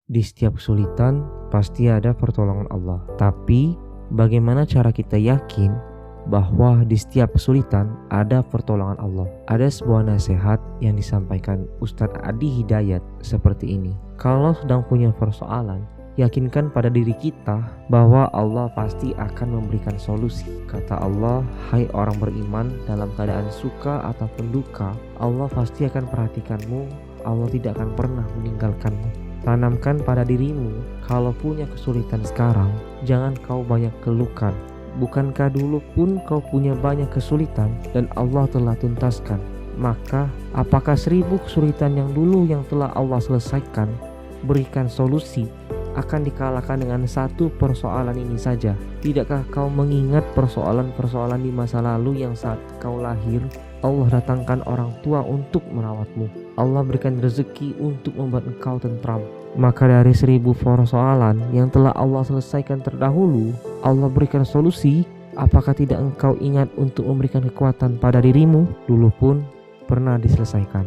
Di setiap kesulitan pasti ada pertolongan Allah. Tapi bagaimana cara kita yakin bahwa di setiap kesulitan ada pertolongan Allah? Ada sebuah nasihat yang disampaikan Ustadz Adi Hidayat seperti ini. Kalau sedang punya persoalan, yakinkan pada diri kita bahwa Allah pasti akan memberikan solusi. Kata Allah, hai orang beriman, dalam keadaan suka ataupun duka, Allah pasti akan perhatikanmu. Allah tidak akan pernah meninggalkanmu. Tanamkan pada dirimu, kalau punya kesulitan sekarang, jangan kau banyak keluhkan. Bukankah dulu pun kau punya banyak kesulitan dan Allah telah tuntaskan? Maka apakah 1000 kesulitan yang dulu yang telah Allah selesaikan, berikan solusi, akan dikalahkan dengan satu persoalan ini saja? Tidakkah kau mengingat persoalan-persoalan di masa lalu yang saat kau lahir, Allah datangkan orang tua untuk merawatmu. Allah berikan rezeki untuk membuat engkau tentram. Maka dari 1000 persoalan yang telah Allah selesaikan terdahulu, Allah berikan solusi. Apakah tidak engkau ingat untuk memberikan kekuatan pada dirimu? Dulu pun pernah diselesaikan.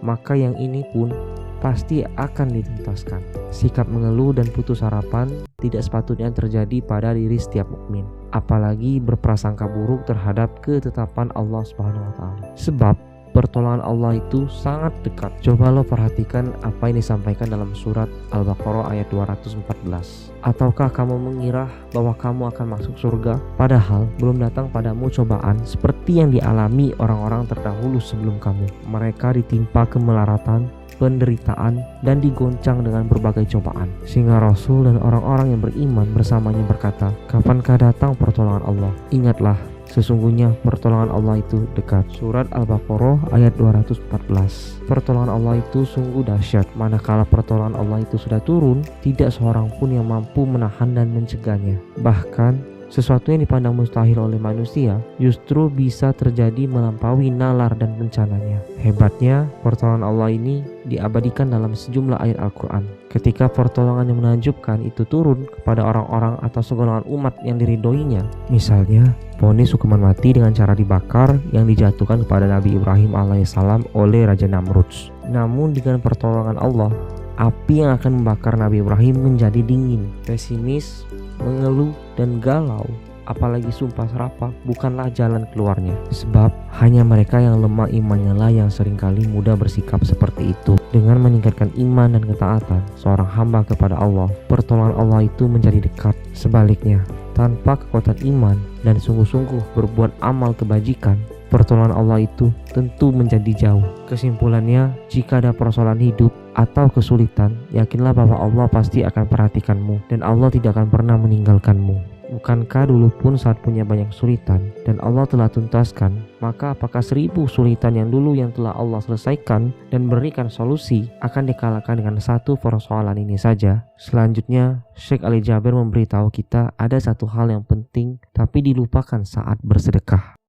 Maka yang ini pun pasti akan dituntaskan. Sikap mengeluh dan putus harapan tidak sepatutnya terjadi pada diri setiap mukmin, apalagi berprasangka buruk terhadap ketetapan Allah Subhanahu wa taala. Sebab pertolongan Allah itu sangat dekat. Coba lo perhatikan apa yang disampaikan dalam surat Al-Baqarah ayat 214. Ataukah kamu mengira bahwa kamu akan masuk surga, padahal belum datang padamu cobaan seperti yang dialami orang-orang terdahulu sebelum kamu? Mereka ditimpa kemelaratan, penderitaan, dan digoncang dengan berbagai cobaan, sehingga Rasul dan orang-orang yang beriman bersamanya berkata, kapankah datang pertolongan Allah? Ingatlah, sesungguhnya pertolongan Allah itu dekat. Surat Al-Baqarah ayat 214. Pertolongan Allah itu sungguh dahsyat. Manakala pertolongan Allah itu sudah turun, tidak seorang pun yang mampu menahan dan mencegahnya. Bahkan sesuatu yang dipandang mustahil oleh manusia justru bisa terjadi melampaui nalar dan rencananya. Hebatnya, pertolongan Allah ini diabadikan dalam sejumlah ayat Al-Quran. Ketika pertolongan yang menakjubkan itu turun kepada orang-orang atau segolongan umat yang diridhoinya, misalnya vonis hukuman mati dengan cara dibakar yang dijatuhkan kepada Nabi Ibrahim alaihissalam oleh Raja Namrud. Namun dengan pertolongan Allah, api yang akan membakar Nabi Ibrahim menjadi dingin. Pesimis, mengeluh, dan galau, apalagi sumpah serapah, bukanlah jalan keluarnya. Sebab hanya mereka yang lemah imannya lah yang seringkali mudah bersikap seperti itu. Dengan meningkatkan iman dan ketaatan seorang hamba kepada Allah, pertolongan Allah itu menjadi dekat. Sebaliknya, tanpa kekuatan iman dan sungguh-sungguh berbuat amal kebajikan, pertolongan Allah itu tentu menjadi jauh. Kesimpulannya, jika ada persoalan hidup atau kesulitan, yakinlah bahwa Allah pasti akan perhatikanmu dan Allah tidak akan pernah meninggalkanmu. Bukankah dulu pun saat punya banyak kesulitan dan Allah telah tuntaskan, maka apakah 1000 kesulitan yang dulu yang telah Allah selesaikan dan berikan solusi akan dikalahkan dengan satu persoalan ini saja? Selanjutnya, Syekh Ali Jabir memberitahu kita ada satu hal yang penting tapi dilupakan saat bersedekah.